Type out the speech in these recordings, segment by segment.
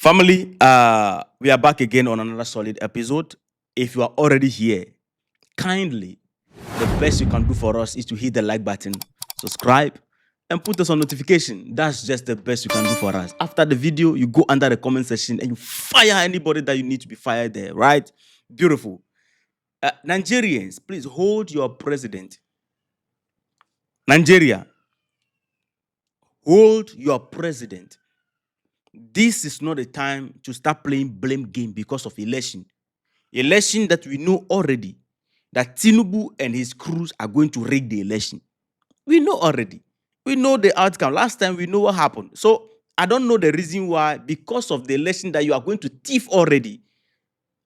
Family, we are back again on another solid episode. If you are already here, kindly, the best you can do for us is to hit the like button, subscribe, and put us on notification. That's just the best you can do for us. After the video, you go under the comment section and you fire anybody that you need to be fired there, right? Beautiful. Nigerians, please hold your president. Nigeria, hold your president. This is not a time to start playing blame game because of election. Election that we know already that Tinubu and his crews are going to rig the election. We know already. We know the outcome. Last time we know what happened. So I don't know the reason why, because of the election that you are going to thief already,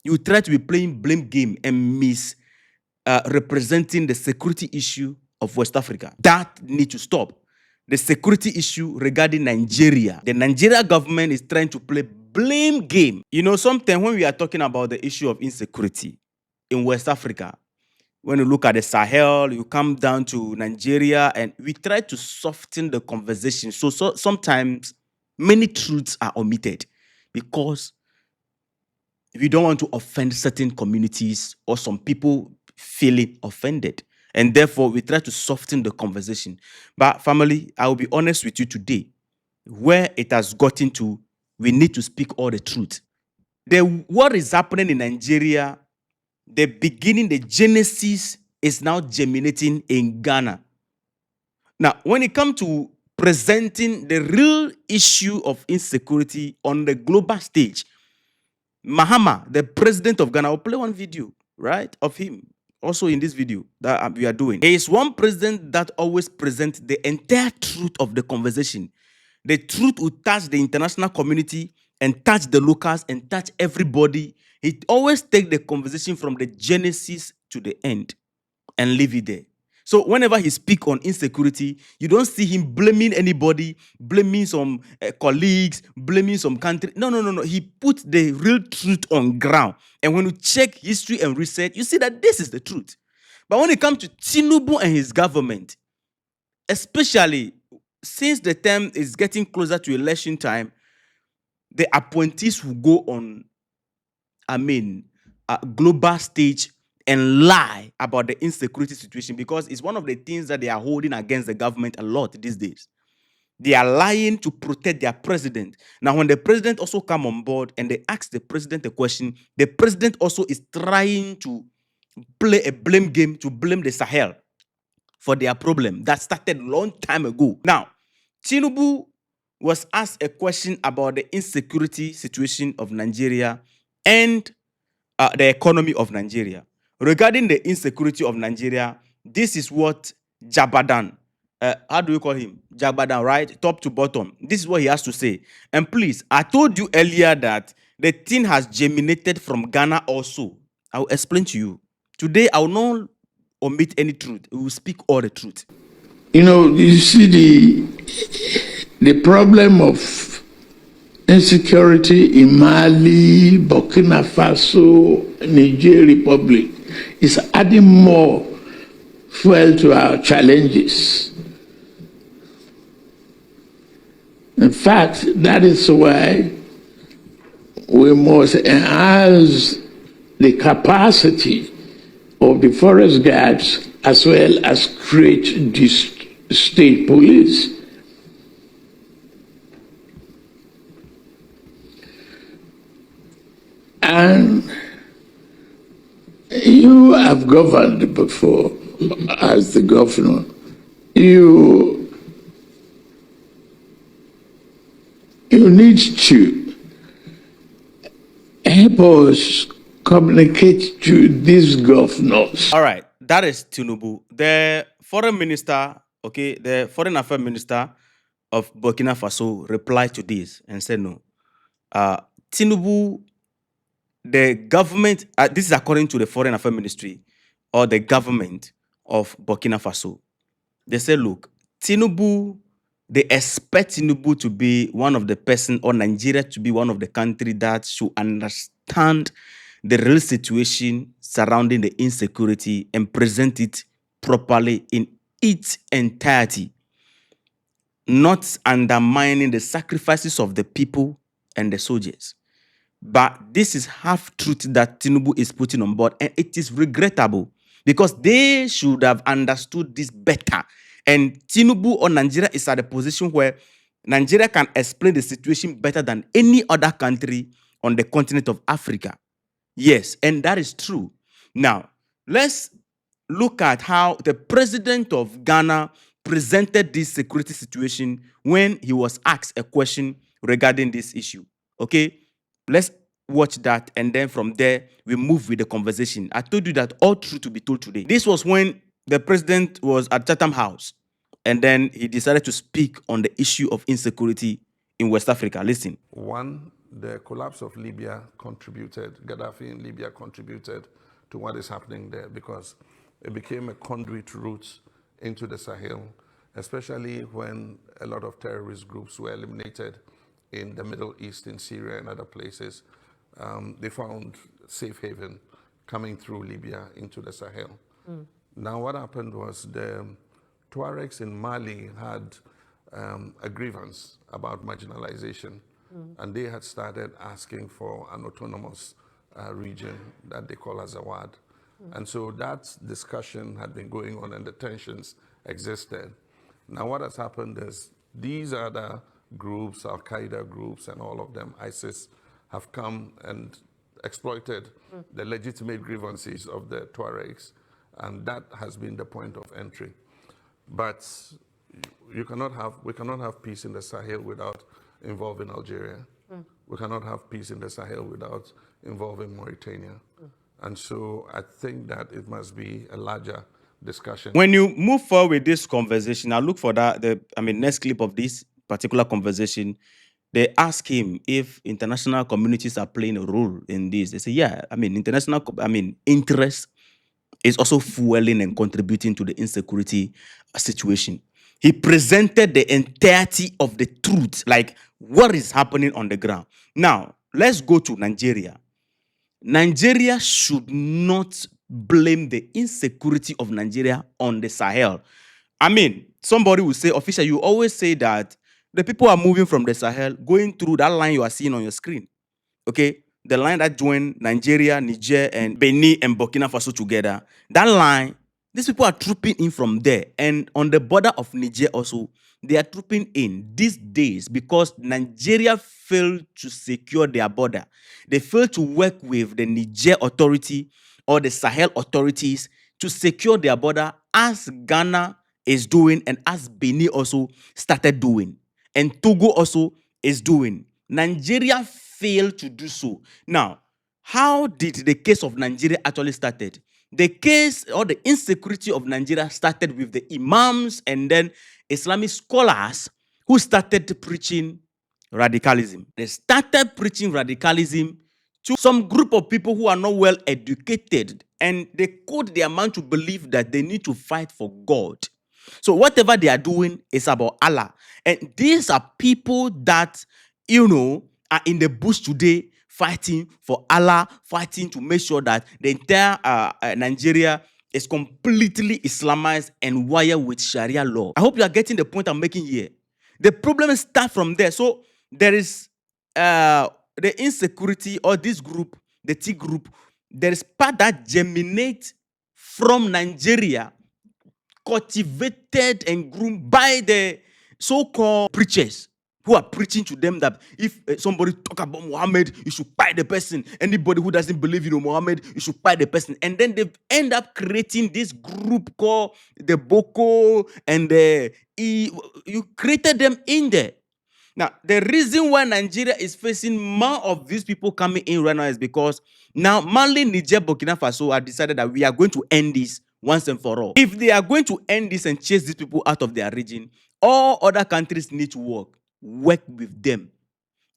you try to be playing blame game and representing the security issue of West Africa. That needs to stop. The security issue regarding Nigeria. The Nigeria government is trying to play blame game. You know, sometimes when we are talking about the issue of insecurity in West Africa, when you look at the Sahel, you come down to Nigeria, and we try to soften the conversation. So sometimes many truths are omitted because we don't want to offend certain communities or some people feeling offended. And therefore, we try to soften the conversation. But family, I will be honest with you today. Where it has gotten to, we need to speak all the truth. What is happening in Nigeria, the beginning, the genesis is now germinating in Ghana. Now, when it comes to presenting the real issue of insecurity on the global stage, Mahama, the president of Ghana, I'll play one video, right, of him. Also in this video that we are doing. There is one president that always presents the entire truth of the conversation. The truth will touch the international community and touch the locals and touch everybody. He always takes the conversation from the genesis to the end and leave it there. So whenever he speaks on insecurity, you don't see him blaming anybody, blaming some colleagues, blaming some country. No. He put the real truth on ground. And when you check history and research, you see that this is the truth. But when it comes to Tinubu and his government, especially since the term is getting closer to election time, the appointees will go on, global stage and lie about the insecurity situation, because it's one of the things that they are holding against the government a lot these days. They are lying to protect their president. Now, when the president also come on board and they ask the president a question, the president also is trying to play a blame game to blame the Sahel for their problem that started a long time ago. Now, Tinubu was asked a question about the insecurity situation of Nigeria and the economy of Nigeria. Regarding the insecurity of Nigeria, this is what Jabadan, how do we call him? Jabadan, right? Top to bottom. This is what he has to say. And please, I told you earlier that the thing has germinated from Ghana also. I will explain to you. Today, I will not omit any truth. We will speak all the truth. You know, you see the problem of insecurity in Mali, Burkina Faso, Niger Republic is adding more fuel to our challenges. In fact, that is why we must enhance the capacity of the forest guards as well as create the state police. And you have governed before as the governor. You need to help us communicate to these governors. All right, that is Tinubu. The foreign minister, the foreign affairs minister of Burkina Faso replied to this and said, no, Tinubu, the government, this is according to the foreign affairs ministry or the government of Burkina Faso. They said, look, Tinubu, they expect Tinubu to be one of the person, or Nigeria to be one of the country that should understand the real situation surrounding the insecurity and present it properly in its entirety, not undermining the sacrifices of the people and the soldiers. But this is half-truth that Tinubu is putting on board, and it is regrettable because they should have understood this better. And Tinubu or Nigeria is at a position where Nigeria can explain the situation better than any other country on the continent of Africa. Yes, and that is true. Now, let's look at how the president of Ghana presented this security situation when he was asked a question regarding this issue. Okay, let's watch that, and then from there we move with the conversation. I told you that all truth to be told today. This was when the president was at Chatham House, and then he decided to speak on the issue of insecurity in West Africa. Listen. One, the collapse of Libya contributed, Gaddafi in Libya contributed to what is happening there because it became a conduit route into the Sahel, especially when a lot of terrorist groups were eliminated in the Middle East, in Syria and other places. They found safe haven coming through Libya into the Sahel. Now what happened was the Tuaregs in Mali had a grievance about marginalization, and they had started asking for an autonomous region that they call Azawad. And so that discussion had been going on and the tensions existed. Now what has happened is these other groups, Al-Qaeda groups and all of them, ISIS, have come and exploited the legitimate grievances of the Tuaregs, and that has been the point of entry. But we cannot have peace in the Sahel without involving Algeria. We cannot have peace in the Sahel without involving Mauritania. And so I think that it must be a larger discussion. When you move forward with this conversation, I'll look for next clip of this particular conversation. They ask him if international communities are playing a role in this. They say, yeah, interest is also fueling and contributing to the insecurity situation. He presented the entirety of the truth, like what is happening on the ground. Now, let's go to Nigeria. Nigeria should not blame the insecurity of Nigeria on the Sahel. Somebody will say, official, you always say that the people are moving from the Sahel, going through that line you are seeing on your screen. Okay? The line that joined Nigeria, Niger, and Benin and Burkina Faso together. That line, these people are trooping in from there. And on the border of Niger also, they are trooping in these days because Nigeria failed to secure their border. They failed to work with the Niger authority or the Sahel authorities to secure their border as Ghana is doing and as Benin also started doing. And Togo also is doing. Nigeria failed to do so. Now, how did the case of Nigeria actually started? The case or the insecurity of Nigeria started with the imams and then Islamic scholars who started preaching radicalism. They started preaching radicalism to some group of people who are not well educated, and they code their mind to believe that they need to fight for God. So whatever they are doing is about Allah. And these are people that, are in the bush today fighting for Allah, fighting to make sure that the entire Nigeria is completely Islamized and wired with Sharia law. I hope you are getting the point I'm making here. The problem starts from there. So there is the insecurity or this group, the T group, there is part that germinates from Nigeria, cultivated and groomed by the so-called preachers who are preaching to them that if somebody talk about Muhammad, you should fight the person. Anybody who doesn't believe in Muhammad, you should fight the person. And then they end up creating this group called the Boko and the you created them in there. Now, the reason why Nigeria is facing more of these people coming in right now is because now Mali, Niger, Burkina Faso have decided that we are going to end this once and for all. If they are going to end this and chase these people out of their region, all other countries need to work with them.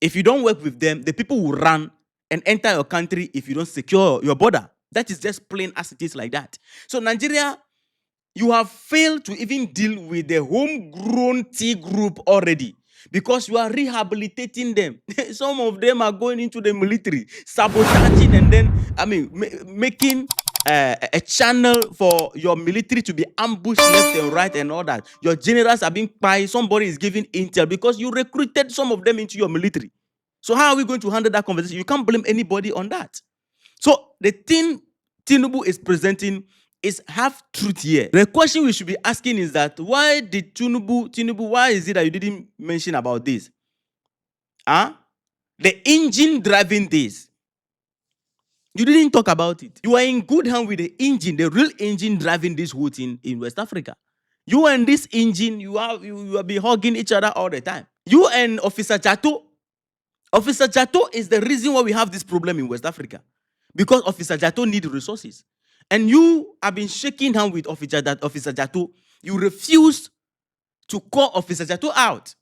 If you don't work with them, the people will run and enter your country if you don't secure your border. That is just plain as it is like that. So Nigeria, you have failed to even deal with the homegrown T group already because you are rehabilitating them. Some of them are going into the military, sabotaging and then, making a channel for your military to be ambushed left and right and all that. Your generals are being spied. Somebody is giving intel because you recruited some of them into your military. So how are we going to handle that conversation? You can't blame anybody on that. So the thing Tinubu is presenting is half truth here. The question we should be asking is that why did Tinubu, why is it that you didn't mention about this? The engine driving this. You didn't talk about it. You are in good hand with the engine, the real engine driving this whole thing in West Africa. You and this engine, you have been hugging each other all the time. You and Officer Chato. Officer Chato is the reason why we have this problem in West Africa. Because Officer Chato needs resources. And you have been shaking hands with Officer Chato. You refuse to call Officer Chato out.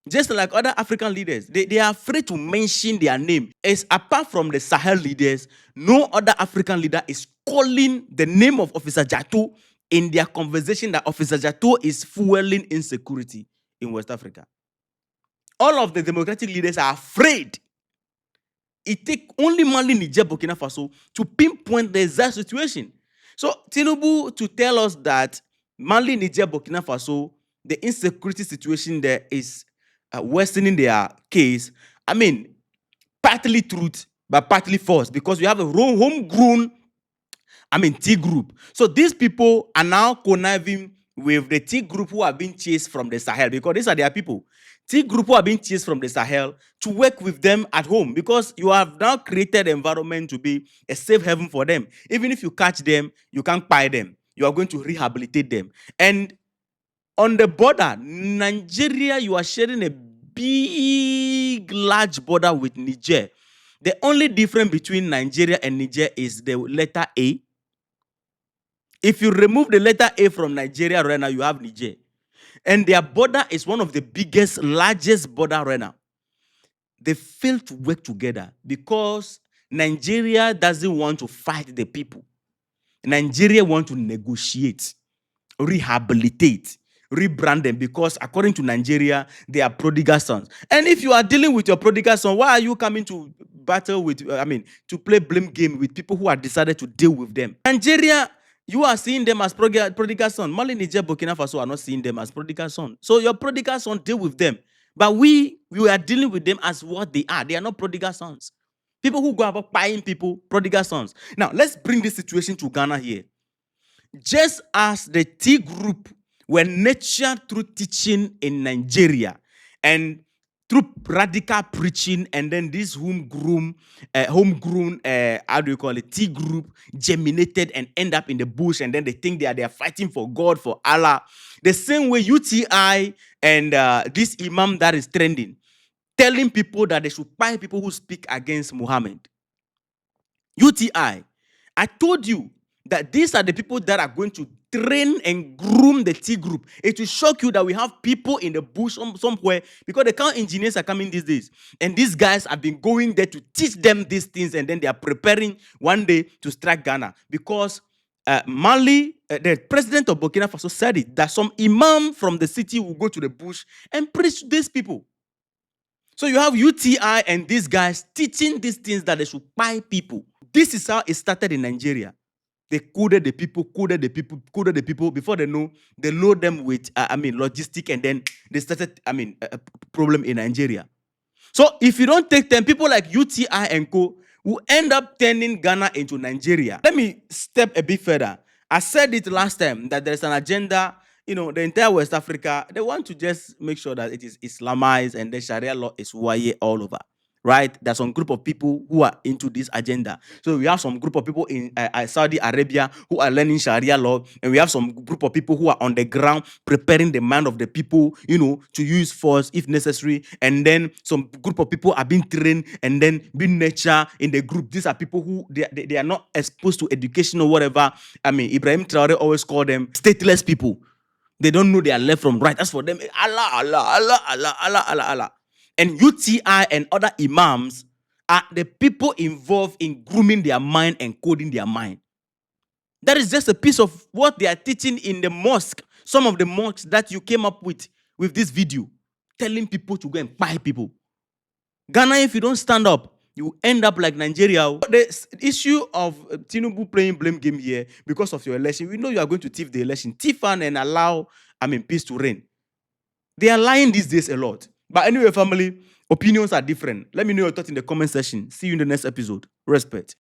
Just like other African leaders, they are afraid to mention their name. As apart from the Sahel leaders, no other African leader is calling the name of Officer Chato in their conversation that Officer Chato is fueling insecurity in West Africa. All of the democratic leaders are afraid. It takes only Mali, Niger, Burkina Faso to pinpoint the exact situation. So Tinubu to tell us that Mali, Niger, Burkina Faso, the insecurity situation there is worsening their case. I mean, partly truth, but partly false, because we have a homegrown, T group. So these people are now conniving with the T group who are being chased from the Sahel, because these are their people. T group who are being chased from the Sahel to work with them at home, because you have now created an environment to be a safe haven for them. Even if you catch them, you can't buy them. You are going to rehabilitate them. And on the border, Nigeria, you are sharing a big, large border with Niger. The only difference between Nigeria and Niger is the letter A. If you remove the letter A from Nigeria right now, you have Niger. And their border is one of the biggest, largest border right now. They fail to work together because Nigeria doesn't want to fight the people. Nigeria wants to negotiate, rehabilitate, rebrand them, because according to Nigeria, they are prodigal sons. And if you are dealing with your prodigal son, why are you coming to battle with, to play blame game with people who have decided to deal with them? Nigeria, you are seeing them as prodigal son. Mali, Niger, Burkina Faso are not seeing them as prodigal son. So your prodigal son, deal with them. But we are dealing with them as what they are. They are not prodigal sons. People who go about buying people, prodigal sons. Now, let's bring this situation to Ghana here. Just as the T group were nurtured through teaching in Nigeria and through radical preaching, and then this homegrown, T group germinated and end up in the bush, and then they think they are fighting for God, for Allah. The same way UTI and this imam that is trending, telling people that they should buy people who speak against Muhammad. UTI, I told you that these are the people that are going to train and groom the T group. It will shock you that we have people in the bush somewhere, because the car engineers are coming these days. And these guys have been going there to teach them these things, and then they are preparing one day to strike Ghana. Because Mali, the president of Burkina Faso said it, that some imam from the city will go to the bush and preach to these people. So you have UTI and these guys teaching these things that they should buy people. This is how it started in Nigeria. They coded the people. Before they know, they load them with, logistic, and then they started, a problem in Nigeria. So if you don't take them, people like UTI and co will end up turning Ghana into Nigeria. Let me step a bit further. I said it last time that there's an agenda, the entire West Africa, they want to just make sure that it is Islamized and the Sharia law is waye all over. Right? There's some group of people who are into this agenda. So we have some group of people in Saudi Arabia who are learning Sharia law, and we have some group of people who are on the ground preparing the mind of the people, to use force if necessary. And then some group of people are being trained and then being nurtured in the group. These are people who they are not exposed to education or whatever. Ibrahim Traore always called them stateless people. They don't know their left from right. As for them, Allah, Allah, Allah, Allah, Allah, Allah, Allah. And UTI and other imams are the people involved in grooming their mind and coding their mind. That is just a piece of what they are teaching in the mosque. Some of the mosques that you came up with this video, telling people to go and buy people. Ghana, if you don't stand up, you end up like Nigeria. The issue of Tinubu playing blame game here because of your election, we know you are going to thief the election. Thief and allow, peace to reign. They are lying these days a lot. But anyway, family, Opinions are different. Let me know your thoughts in the comment section. See you in the next episode. Respect.